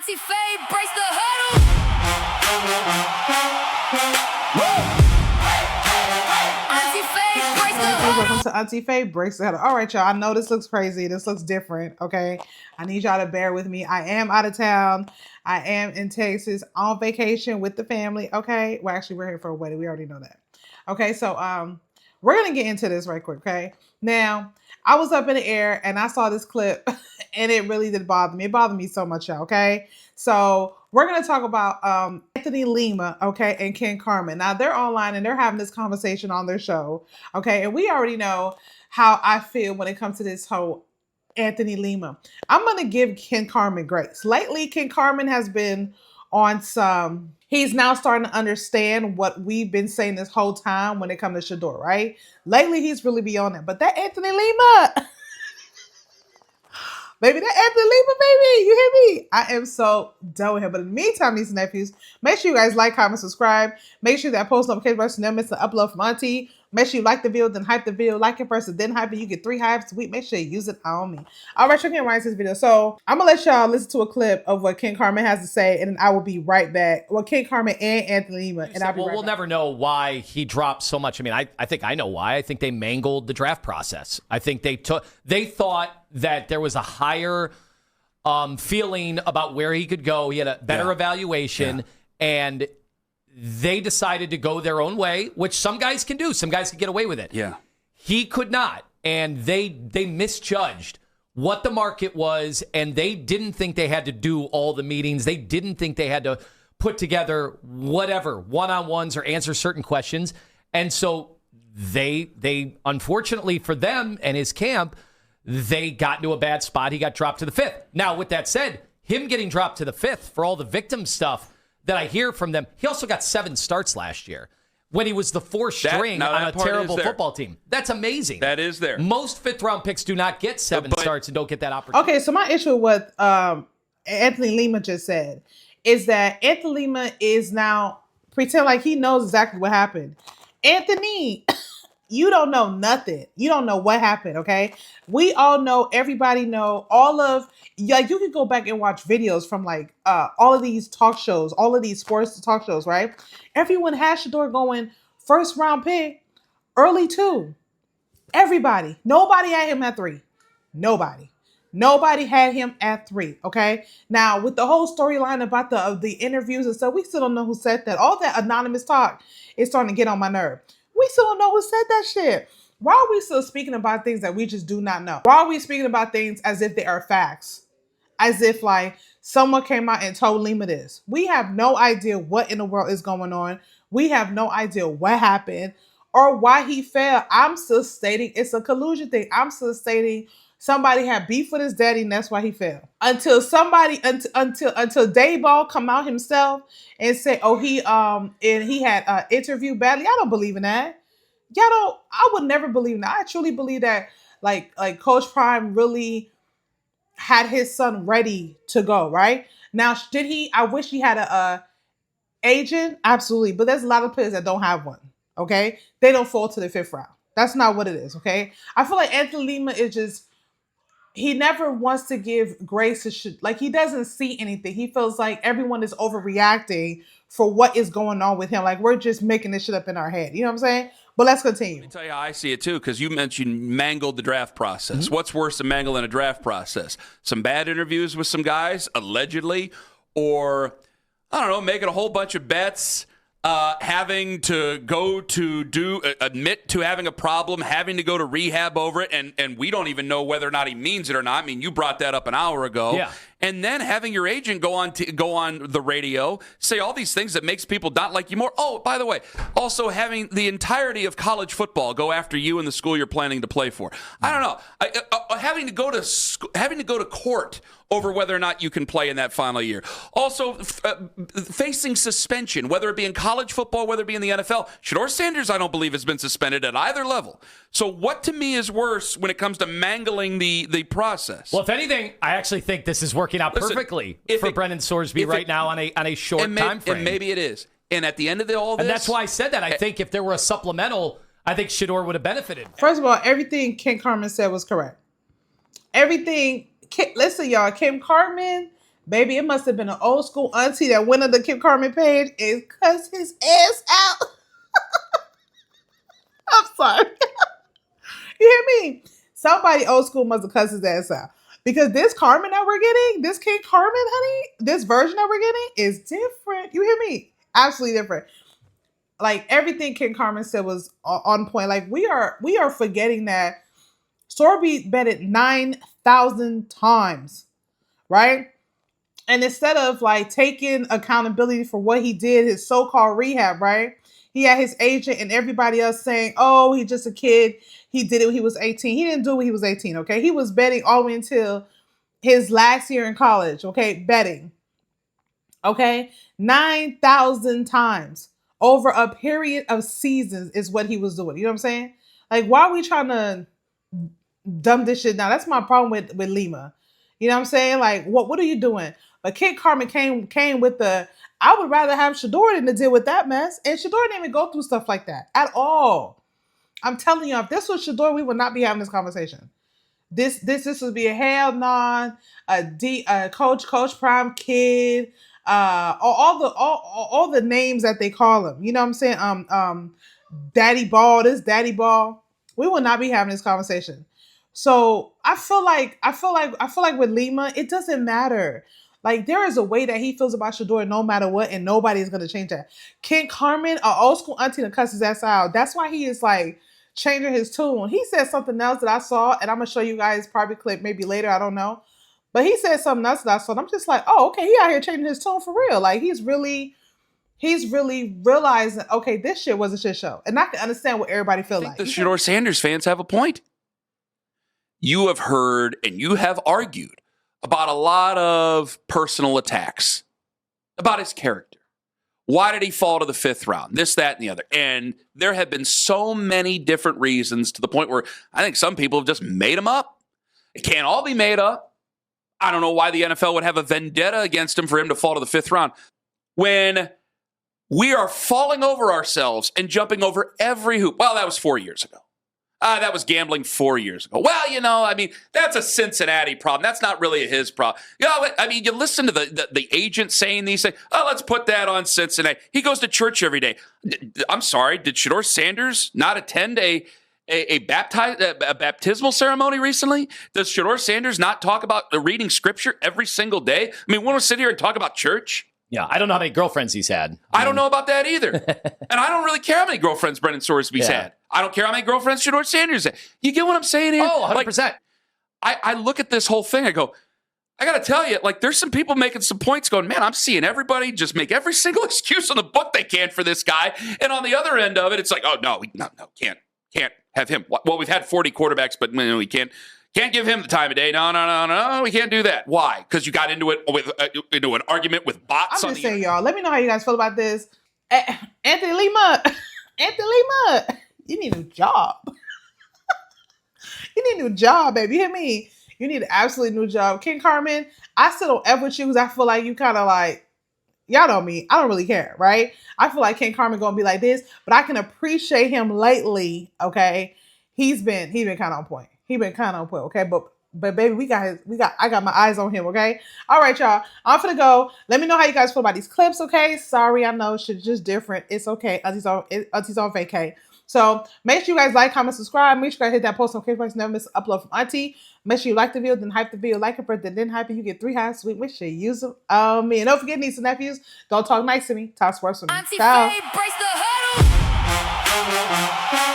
Auntie Faye breaks the huddle. Auntie Faye breaks the huddle. Welcome to Auntie Faye breaks the huddle. All right, y'all. I know this looks crazy. This looks different. Okay, I need y'all to bear with me. I am out of town. I am in Texas on vacation with the family. Okay, well, actually, we're here for a wedding. We already know that. Okay, so we're gonna get into this right quick. Okay, now I was up in the air and I saw this clip, and it really did bother me. It bothered me so much, y'all. Okay, so we're gonna talk about Anthony Lima, okay, and Ken Carman. Now they're online and they're having this conversation on their show, okay, and we already know how I feel when it comes to this whole Anthony Lima. I'm gonna give Ken Carman grace. Lately, Ken Carman has been on some. He's now starting to understand what we've been saying this whole time when it comes to Shedeur, right? Lately, he's really beyond that. But that Anthony Lima, baby, that Anthony Lima, baby, you hear me? I am so done with him. But in the meantime, nieces and nephews, make sure you guys like, comment, subscribe. Make sure that post notification button never miss an upload from Auntie. Make sure you like the video, then hype the video. Like it first, and then hype it. You get 3 hypes a week. Make sure you use it on me. All right, y'all can watch this video. So I'm going to let y'all listen to a clip of what Ken Carman has to say, and then I will be right back. Well, Ken Carman and Anthony Lima. And I'll be right back. We'll never know why he dropped so much. I mean, I think I know why. I think they mangled the draft process. I think they thought that there was a higher feeling about where he could go. He had a better evaluation, and they decided to go their own way, which some guys can do. Some guys can get away with it. Yeah. He could not, and they misjudged what the market was, and they didn't think they had to do all the meetings. They didn't think they had to put together whatever one-on-ones or answer certain questions. And so they unfortunately for them and his camp, they got into a bad spot. He got dropped to the 5th. Now, with that said, him getting dropped to the 5th for all the victim stuff that I hear from them, he also got 7 starts last year when he was the 4th string on a terrible football team. That's amazing. That is there. Most 5th-round picks do not get 7 starts and don't get that opportunity. Okay, so my issue with what Anthony Lima just said is that Anthony Lima is now pretend like he knows exactly what happened. Anthony, you don't know nothing. You don't know what happened, okay? We all know, everybody know, all of, like, you can go back and watch videos from, like, all of these talk shows, all of these sports talk shows, right? Everyone has Shedeur going 1st round pick, early 2. Everybody. Nobody had him at 3. Nobody. Nobody had him at 3, okay? Now, with the whole storyline about the interviews and stuff, we still don't know who said that. All that anonymous talk is starting to get on my nerve. We still don't know who said that shit. Why are we still speaking about things that we just do not know? Why are we speaking about things as if they are facts? As if, like, someone came out and told Lima this. We have no idea what in the world is going on. We have no idea what happened or why he fell. I'm still stating it's a collusion thing. I'm still stating somebody had beef with his daddy and that's why he fell. Until Dayball come out himself and say, oh, he had interviewed badly. I don't believe in that. I would never believe in that. I truly believe that like Coach Prime really had his son ready to go, right? Now, did he? I wish he had a agent. Absolutely. But there's a lot of players that don't have one, okay? They don't fall to the 5th round. That's not what it is, okay? I feel like Anthony Lima is just, he never wants to give grace to shit. Like, he doesn't see anything. He feels like everyone is overreacting for what is going on with him. Like, we're just making this shit up in our head. You know what I'm saying? But let's continue. Let me tell you how I see it, too, because you mentioned mangled the draft process. Mm-hmm. What's worse than mangling a draft process? Some bad interviews with some guys, allegedly, or, I don't know, making a whole bunch of bets, having to go to admit to having a problem, having to go to rehab over it, and we don't even know whether or not he means it or not. I mean, you brought that up an hour ago. Yeah. And then having your agent go on the radio, say all these things that makes people not like you more. Oh, by the way, also having the entirety of college football go after you and the school you're planning to play for. I don't know. Having to go to court over whether or not you can play in that final year. Also, facing suspension, whether it be in college football, whether it be in the NFL. Shedeur Sanders, I don't believe, has been suspended at either level. So what to me is worse when it comes to mangling the process? Well, if anything, I actually think this is working out perfectly for Brendan Sorsby right now on a short time frame. And maybe it is. And at the end of all this... And that's why I said that. I think if there were a supplemental, I think Shedeur would have benefited. First of all, everything Ken Carman said was correct. Everything... Listen, y'all. Ken Carman Baby, it must have been an old school auntie that went on the Kim Carmen page and cussed his ass out. I'm sorry. You hear me? Somebody old school must have cussed his ass out. Because this Carmen that we're getting, this King Carmen, honey, this version that we're getting is different. You hear me? Absolutely different. Like everything King Carmen said was on point. Like we are forgetting that Sorby betted 9,000 times, right? And instead of like taking accountability for what he did, his so-called rehab, right? He had his agent and everybody else saying, oh, he's just a kid. He did it when he was 18. He didn't do it when he was 18, okay? He was betting all the way until his last year in college, okay? Betting, okay? 9,000 times over a period of seasons is what he was doing. You know what I'm saying? Like, why are we trying to dumb this shit down? That's my problem with Lima. You know what I'm saying? Like, what are you doing? But Kid Carmen came with the, I would rather have Shedeur than to deal with that mess. And Shedeur didn't even go through stuff like that at all. I'm telling you, if this was Shedeur, we would not be having this conversation. This would be a hell non, a coach Prime Kid, all the names that they call him. You know what I'm saying? Daddy Ball, this Daddy Ball. We will not be having this conversation. So I feel like with Lima, it doesn't matter. Like there is a way that he feels about Shedeur no matter what, and nobody is gonna change that. King Carmen, an old school auntie that cusses ass out. That's why he is like changing his tune. He said something else that I saw, and I'm gonna show you guys probably clip maybe later. I don't know, but he said something else that I saw. And I'm just like, oh, okay, he out here changing his tone for real. Like he's really realizing, okay, this shit was a shit show, and I can understand what everybody feel like. The Shedeur Sanders fans have a point. You have heard and you have argued about a lot of personal attacks, about his character. Why did he fall to the fifth round? This, that, and the other. And there have been so many different reasons to the point where I think some people have just made them up. It can't all be made up. I don't know why the NFL would have a vendetta against him for him to fall to the fifth round. When we are falling over ourselves and jumping over every hoop. Well, that was 4 years ago. That was gambling 4 years ago. Well, I mean, that's a Cincinnati problem. That's not really his problem. I mean, you listen to the agent saying these things. Oh, let's put that on Cincinnati. He goes to church every day. I'm sorry. Did Shedeur Sanders not attend a baptismal ceremony recently? Does Shedeur Sanders not talk about reading scripture every single day? I mean, we want to sit here and talk about church? Yeah, I don't know how many girlfriends he's had. I don't know about that either. And I don't really care how many girlfriends Brendan Sorsby's had. I don't care how many girlfriends Shedeur Sanders had. You get what I'm saying here? Oh, 100%. Like, I look at this whole thing, I go, I got to tell you, like, there's some people making some points going, man, I'm seeing everybody just make every single excuse on the book they can for this guy. And on the other end of it, it's like, oh, no, can't have him. Well, we've had 40 quarterbacks, but no, we can't give him the time of day. No, we can't do that. Why? Because you got into it with into an argument with bots. I'm just saying, y'all. Let me know how you guys feel about this. Anthony Lima, you need a new job. You need a new job, baby. You hear me? You need an absolutely new job. King Carmen, I still don't ever with you because I feel like you kind of like, y'all know me. I don't really care, right? I feel like King Carmen gonna be like this, but I can appreciate him lately. Okay, he's been kind of on point. He been kind of on point, okay? But baby, I got my eyes on him, okay? All right, y'all. I'm finna go. Let me know how you guys feel about these clips, okay? Sorry, I know shit's just different. It's okay. Auntie's on vacay. So make sure you guys like, comment, subscribe. Make sure you guys hit that post notification so you never miss an upload from Auntie. Make sure you like the video, then hype the video, like it, then hype it. You get 3 high sweet. Make sure you use them on me. And don't forget, nieces and nephews, don't talk nice to me. Talk sports with me. Auntie Ciao. Faye, brace the huddle.